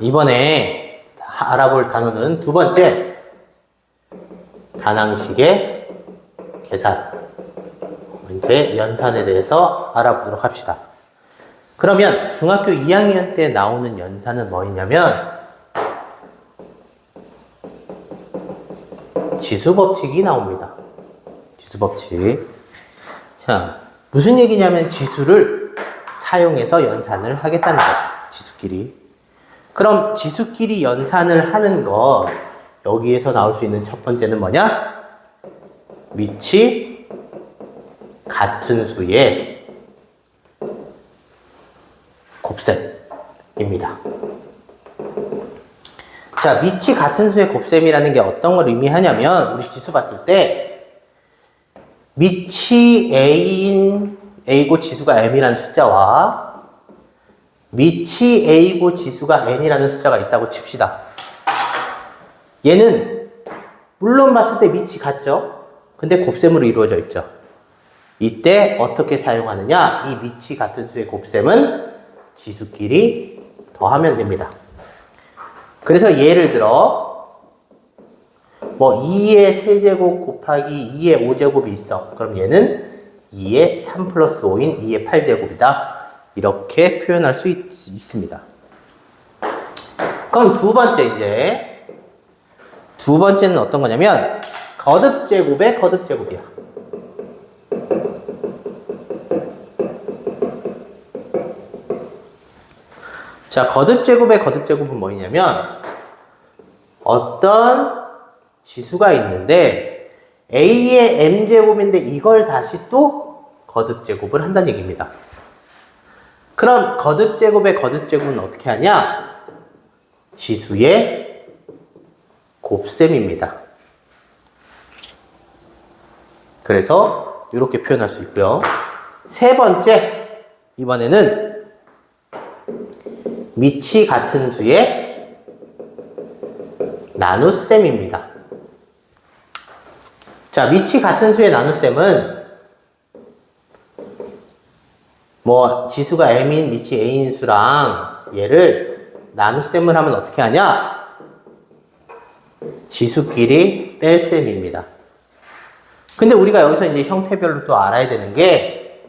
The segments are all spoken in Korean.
이번에 알아볼 단어는 두 번째, 다낭식의 계산. 이제 연산에 대해서 알아보도록 합시다. 그러면 중학교 2학년 때 나오는 연산은 뭐냐면 지수법칙이 나옵니다. 지수법칙. 자, 무슨 얘기냐면 지수를 사용해서 연산을 하겠다는 거죠. 지수끼리. 그럼 지수끼리 연산을 하는 거, 여기에서 나올 수 있는 첫 번째는 뭐냐? 밑이 같은 수의 곱셈입니다. 자, 밑이 같은 수의 곱셈이라는 게 어떤 걸 의미하냐면, 우리 지수 봤을 때 밑이 A고 지수가 M이라는 숫자와 밑이 A고 지수가 N이라는 숫자가 있다고 칩시다. 얘는 물론 봤을 때 밑이 같죠? 근데 곱셈으로 이루어져 있죠. 이때 어떻게 사용하느냐? 이 밑이 같은 수의 곱셈은 지수끼리 더하면 됩니다. 그래서 예를 들어 뭐 2의 세제곱 곱하기 2의 5제곱이 있어. 그럼 얘는 2의 3 플러스 5인 2의 8제곱이다. 이렇게 표현할 수 있습니다. 그럼 두 번째는 어떤 거냐면 거듭제곱의 거듭제곱이야. 자, 거듭제곱의 거듭제곱은 뭐냐면 어떤 지수가 있는데 A의 M제곱인데 이걸 다시 또 거듭제곱을 한다는 얘기입니다. 그럼 거듭제곱의 거듭제곱은 어떻게 하냐? 지수의 곱셈입니다. 그래서 이렇게 표현할 수 있고요. 세 번째, 이번에는 밑이 같은 수의 나눗셈입니다. 자, 밑이 같은 수의 나눗셈은 뭐 지수가 M인 밑이 A인 수랑 얘를 나눗셈을 하면 어떻게 하냐? 지수끼리 뺄셈입니다. 근데 우리가 여기서 이제 형태별로 또 알아야 되는 게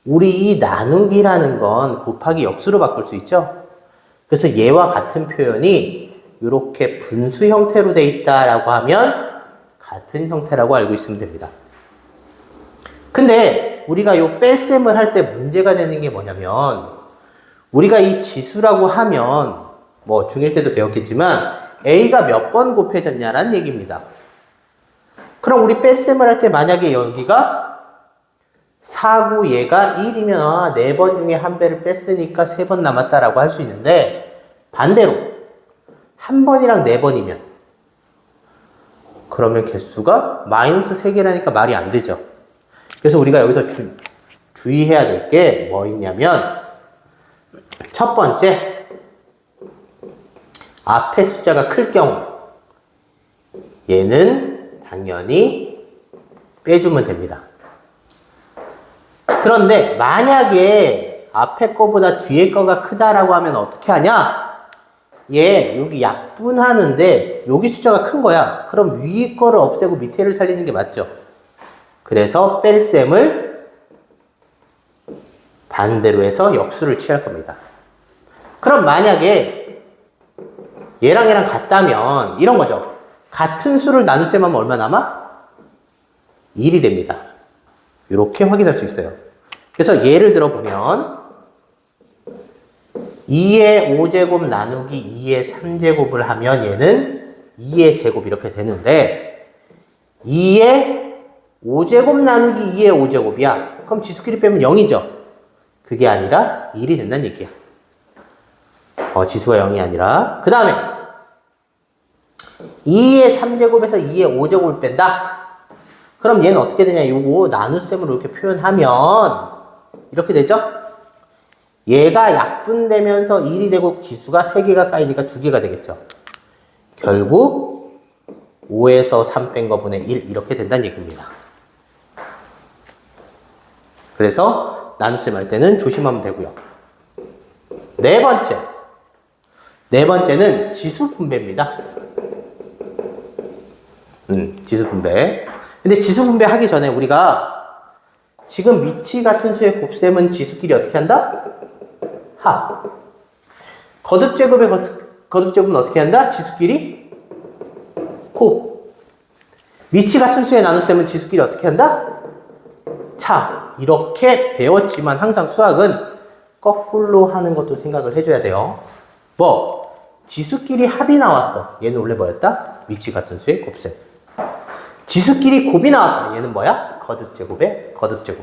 우리 이 나누기라는 건 곱하기 역수로 바꿀 수 있죠? 그래서 얘와 같은 표현이 이렇게 분수 형태로 돼 있다라고 하면 같은 형태라고 알고 있으면 됩니다. 근데 우리가 이 뺄셈을 할 때 문제가 되는 게 뭐냐면 우리가 이 지수라고 하면 뭐 중1 때도 배웠겠지만 A가 몇 번 곱해졌냐라는 얘기입니다. 그럼 우리 뺄셈을 할 때 만약에 여기가 4고 얘가 1이면 4번 중에 한 배를 뺐으니까 3번 남았다라고 할 수 있는데 반대로 한 번이랑 4번이면 그러면 개수가 마이너스 3개라니까 말이 안 되죠. 그래서 우리가 여기서 주의해야 될 게 뭐 있냐면 첫 번째, 앞에 숫자가 클 경우 얘는 당연히 빼주면 됩니다. 그런데 만약에 앞에 거보다 뒤에 거가 크다라고 하면 어떻게 하냐? 얘 여기 약분하는데 여기 숫자가 큰 거야. 그럼 위에 거를 없애고 밑에를 살리는 게 맞죠? 그래서 뺄셈을 반대로 해서 역수를 취할 겁니다. 그럼 만약에 얘랑 얘랑 같다면 이런 거죠. 같은 수를 나눗셈 하면 얼마 남아? 1이 됩니다. 이렇게 확인할 수 있어요. 그래서 예를 들어 보면 2의 5제곱 나누기 2의 3제곱을 하면 얘는 2의 제곱 이렇게 되는데 2의 5제곱 나누기 2의 5제곱이야. 그럼 지수끼리 빼면 0이죠. 그게 아니라 1이 된다는 얘기야. 지수가 0이 아니라. 그 다음에 2의 3제곱에서 2의 5제곱을 뺀다. 그럼 얘는 어떻게 되냐? 요거 나눗셈으로 이렇게 표현하면 이렇게 되죠? 얘가 약분되면서 1이 되고 지수가 3개가 까이니까 2개가 되겠죠. 결국 5에서 3 뺀 거 분의 1 이렇게 된다는 얘기입니다. 그래서 나눗셈 할 때는 조심하면 되고요. 네 네 번째는 지수 분배입니다. 지수 분배. 근데 지수 분배 하기 전에 우리가 지금 미치 같은 수의 곱셈은 지수끼리 어떻게 한다? 합. 거듭제곱의 거듭제곱은 어떻게 한다? 지수끼리 곱. 미치 같은 수의 나눗셈은 지수끼리 어떻게 한다? 차. 이렇게 배웠지만 항상 수학은 거꾸로 하는 것도 생각을 해줘야 돼요. 지수끼리 합이 나왔어. 얘는 원래 뭐였다? 미치 같은 수의 곱셈. 지수끼리 곱이 나왔다. 얘는 뭐야? 거듭제곱의 거듭제곱.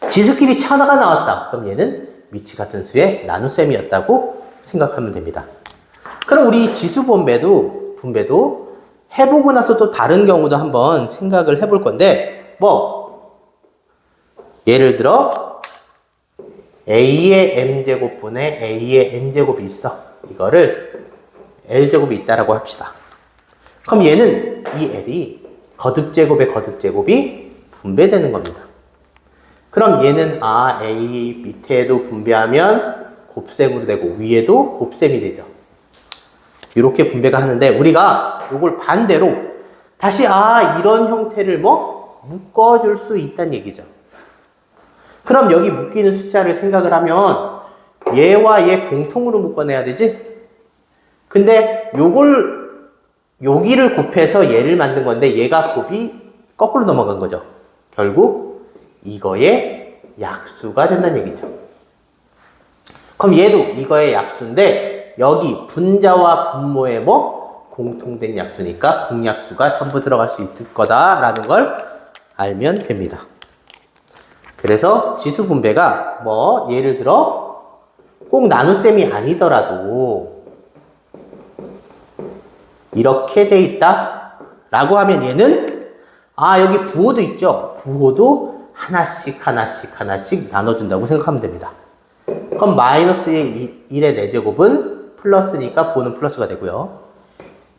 지수끼리 차가 나왔다. 그럼 얘는 미치 같은 수의 나눗셈이었다고 생각하면 됩니다. 그럼 우리 지수 분배도 해보고 나서 또 다른 경우도 한번 생각을 해볼 건데, 예를 들어, A의 M제곱분에 A의 N제곱이 있어. 이거를 L제곱이 있다라고 합시다. 그럼 얘는 이 L이 거듭제곱의 거듭제곱이 분배되는 겁니다. 그럼 얘는 A 밑에도 분배하면 곱셈으로 되고 위에도 곱셈이 되죠. 이렇게 분배가 하는데 우리가 이걸 반대로 다시 이런 형태를 묶어줄 수 있다는 얘기죠. 그럼 여기 묶이는 숫자를 생각을 하면 얘와 얘 공통으로 묶어내야 되지? 근데 여기를 곱해서 얘를 만든 건데 얘가 곱이 거꾸로 넘어간 거죠. 결국 이거의 약수가 된다는 얘기죠. 그럼 얘도 이거의 약수인데 여기 분자와 분모의 공통된 약수니까 공약수가 전부 들어갈 수 있을 거다라는 걸 알면 됩니다. 그래서 지수 분배가 예를 들어 꼭 나눗셈이 아니더라도 이렇게 돼 있다 라고 하면 얘는 여기 부호도 있죠. 부호도 하나씩 나눠준다고 생각하면 됩니다. 그럼 마이너스 1의 4제곱은 플러스니까 부호는 플러스가 되고요.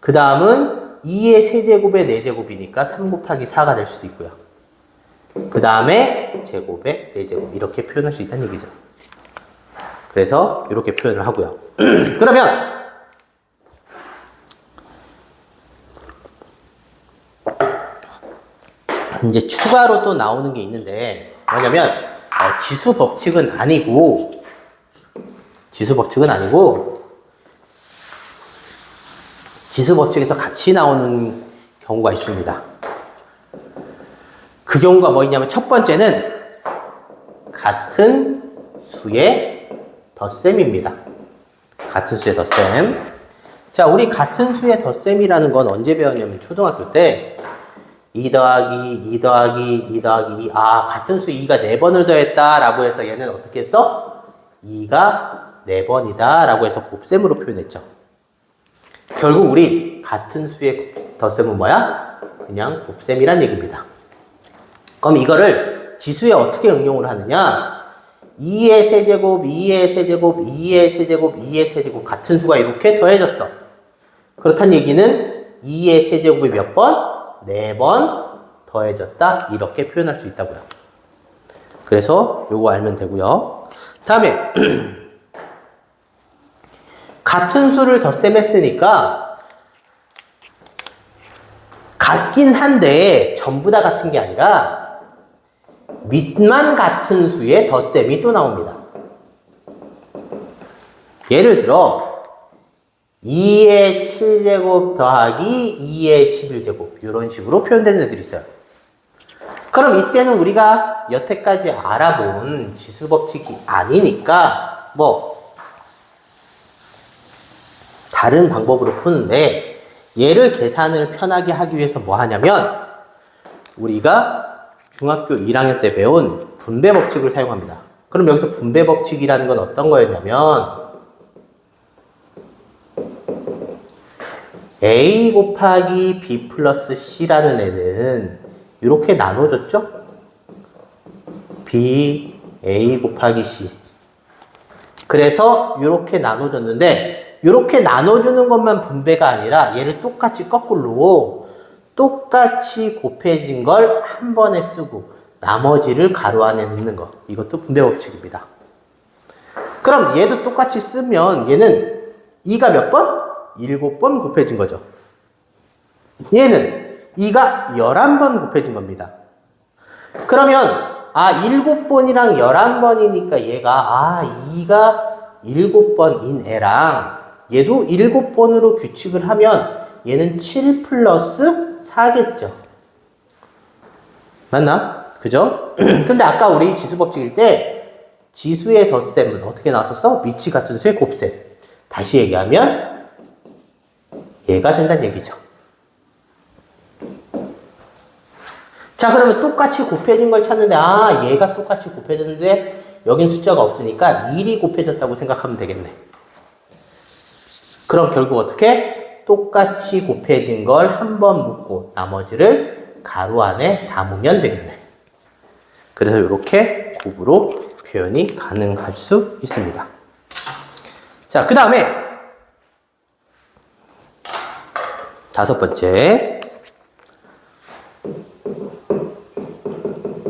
그 다음은 2의 세제곱의 4제곱이니까 3 곱하기 4가 될 수도 있고요. 그 다음에 제곱의 4제곱 이렇게 표현할 수 있다는 얘기죠. 그래서 이렇게 표현을 하고요. 그러면 이제 추가로 또 나오는 게 있는데 뭐냐면 지수 법칙은 아니고 지수 법칙에서 같이 나오는 경우가 있습니다. 그 경우가 뭐냐면 첫 번째는 같은 수의 덧셈입니다. 같은 수의 덧셈. 자, 우리 같은 수의 덧셈이라는 건 언제 배웠냐면 초등학교 때 2 더하기 2 더하기 2 더하기 2. 같은 수 2가 4번을 더했다 라고 해서 얘는 어떻게 했어? 2가 4번이다 라고 해서 곱셈으로 표현했죠. 결국 우리 같은 수의 덧셈은 뭐야? 그냥 곱셈이란 얘기입니다. 그럼 이거를 지수에 어떻게 응용을 하느냐? 2의 세제곱, 2의 세제곱, 2의 세제곱, 2의 세제곱 같은 수가 이렇게 더해졌어. 그렇다는 얘기는 2의 세제곱이 몇 번? 4번 더해졌다. 이렇게 표현할 수 있다고요. 그래서 요거 알면 되고요. 다음에 같은 수를 덧셈했으니까 같긴 한데 전부 다 같은 게 아니라 밑만 같은 수의 덧셈이 또 나옵니다. 예를 들어 2의 7제곱 더하기 2의 11제곱 이런 식으로 표현되는 애들이 있어요. 그럼 이때는 우리가 여태까지 알아본 지수 법칙이 아니니까 다른 방법으로 푸는데 얘를 계산을 편하게 하기 위해서 뭐 하냐면 우리가 중학교 1학년 때 배운 분배 법칙을 사용합니다. 그럼 여기서 분배 법칙이라는 건 어떤 거였냐면 A 곱하기 B 플러스 C라는 애는 이렇게 나눠줬죠? B, A 곱하기 C. 그래서 이렇게 나눠줬는데 이렇게 나눠주는 것만 분배가 아니라 얘를 똑같이 거꾸로 똑같이 곱해진 걸 한 번에 쓰고 나머지를 가로 안에 넣는 거. 이것도 분배 법칙입니다. 그럼 얘도 똑같이 쓰면 얘는 2가 몇 번? 7번 곱해진 거죠. 얘는 2가 11번 곱해진 겁니다. 그러면 7번이랑 11번이니까 얘가 2가 7번인 애랑 얘도 7번으로 규칙을 하면 얘는 7 플러스 4겠죠. 맞나? 그죠? 근데 아까 우리 지수 법칙일 때 지수의 덧셈은 어떻게 나왔었어? 밑이 같은 수의 곱셈. 다시 얘기하면 얘가 된다는 얘기죠. 자, 그러면 똑같이 곱해진 걸 찾는데 얘가 똑같이 곱해졌는데 여긴 숫자가 없으니까 1이 곱해졌다고 생각하면 되겠네. 그럼 결국 어떻게? 똑같이 곱해진 걸 한 번 묶고 나머지를 가로 안에 담으면 되겠네. 그래서 이렇게 곱으로 표현이 가능할 수 있습니다. 자, 그 다음에 5번째.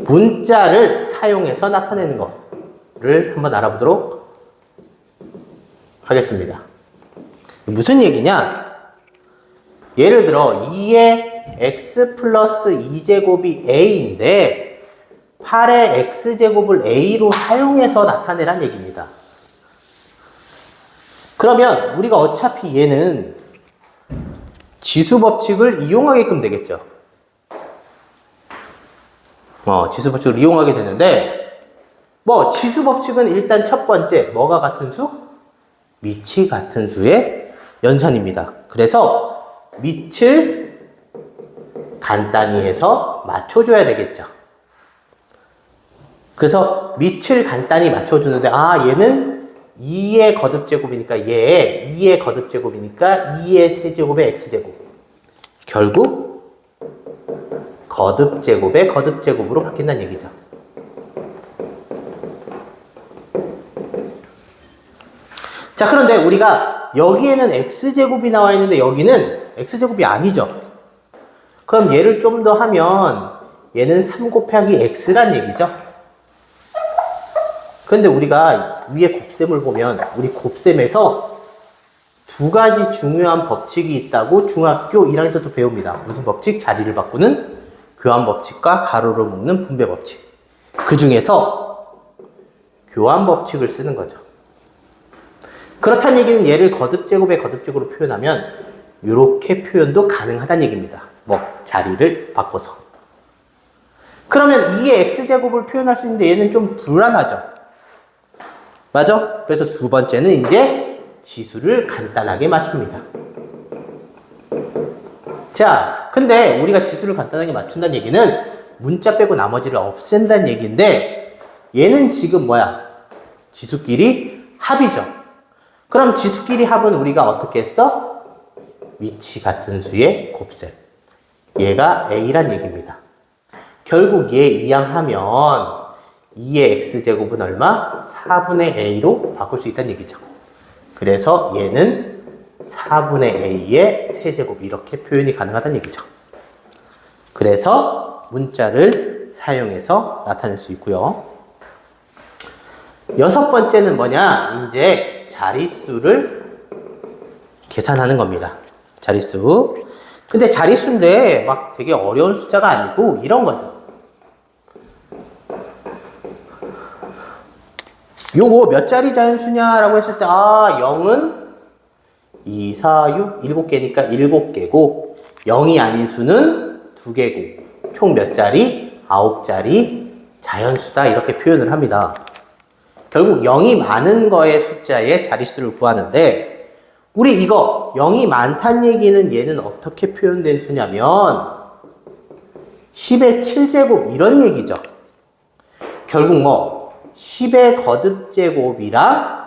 문자를 사용해서 나타내는 거를 한번 알아보도록 하겠습니다. 무슨 얘기냐? 예를 들어 2의 x 플러스 2제곱이 a인데 8의 x제곱을 a로 사용해서 나타내란 얘기입니다. 그러면 우리가 어차피 얘는 지수 법칙을 이용하게끔 되겠죠. 지수 법칙을 이용하게 되는데 지수 법칙은 일단 첫 번째 뭐가 같은 수? 밑이 같은 수의 연산입니다. 그래서 밑을 간단히 해서 맞춰줘야 되겠죠. 그래서 밑을 간단히 맞춰주는데 얘는 2의 거듭제곱이니까 2의 거듭제곱이니까 2의 세제곱의 x제곱. 결국 거듭제곱의 거듭제곱으로 바뀐다는 얘기죠. 자, 그런데 우리가 여기에는 x제곱이 나와 있는데 여기는 x제곱이 아니죠. 그럼 얘를 좀 더 하면 얘는 3 곱하기 x란 얘기죠. 그런데 우리가 위에 곱셈을 보면 우리 곱셈에서 두 가지 중요한 법칙이 있다고 중학교 1학년 때도 배웁니다. 무슨 법칙? 자리를 바꾸는 교환 법칙과 가로로 묶는 분배 법칙. 그 중에서 교환 법칙을 쓰는 거죠. 그렇다는 얘기는 얘를 거듭제곱의 거듭제곱으로 표현하면 이렇게 표현도 가능하다는 얘기입니다. 자리를 바꿔서. 그러면 2의 x제곱을 표현할 수 있는데 얘는 좀 불안하죠. 맞아? 그래서 두 번째는 이제 지수를 간단하게 맞춥니다. 자, 근데 우리가 지수를 간단하게 맞춘다는 얘기는 문자 빼고 나머지를 없앤다는 얘기인데 얘는 지금 지수끼리 합이죠. 그럼 지수끼리 합은 우리가 어떻게 했어? 위치 같은 수의 곱셈. 얘가 a란 얘기입니다. 결국 얘 이항하면 2의 x제곱은 얼마? 4분의 a로 바꿀 수 있다는 얘기죠. 그래서 얘는 4분의 a의 세제곱 이렇게 표현이 가능하다는 얘기죠. 그래서 문자를 사용해서 나타낼 수 있고요. 6번째는 뭐냐? 이제 자릿수를 계산하는 겁니다. 자릿수. 근데 자릿수인데 되게 어려운 숫자가 아니고 이런 거죠. 요거 몇 자리 자연수냐라고 했을 때 0은 2, 4, 6, 7개니까 7개고 0이 아닌 수는 2개고 총 몇 자리? 9자리 자연수다 이렇게 표현을 합니다. 결국 0이 많은 거의 숫자의 자릿수를 구하는데 우리 이거 0이 많다는 얘기는 얘는 어떻게 표현된 수냐면 10의 7제곱 이런 얘기죠. 결국 10의 거듭제곱이랑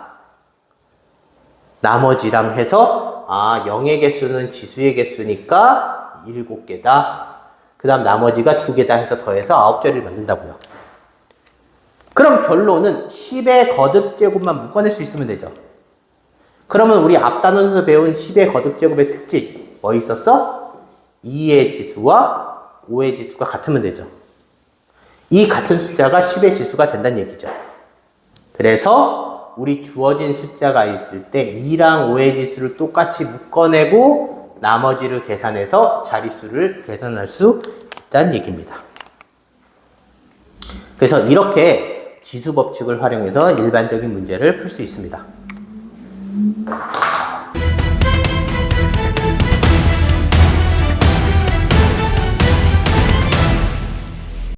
나머지랑 해서 0의 개수는 지수의 개수니까 7개다. 그 다음 나머지가 2개다 해서 더해서 9자리를 만든다고요. 그럼 결론은 10의 거듭제곱만 묶어낼 수 있으면 되죠. 그러면 우리 앞 단원에서 배운 10의 거듭제곱의 특징 뭐 있었어? 2의 지수와 5의 지수가 같으면 되죠. 이 같은 숫자가 10의 지수가 된다는 얘기죠. 그래서 우리 주어진 숫자가 있을 때 2랑 5의 지수를 똑같이 묶어내고 나머지를 계산해서 자릿수를 계산할 수 있다는 얘기입니다. 그래서 이렇게 지수 법칙을 활용해서 일반적인 문제를 풀 수 있습니다.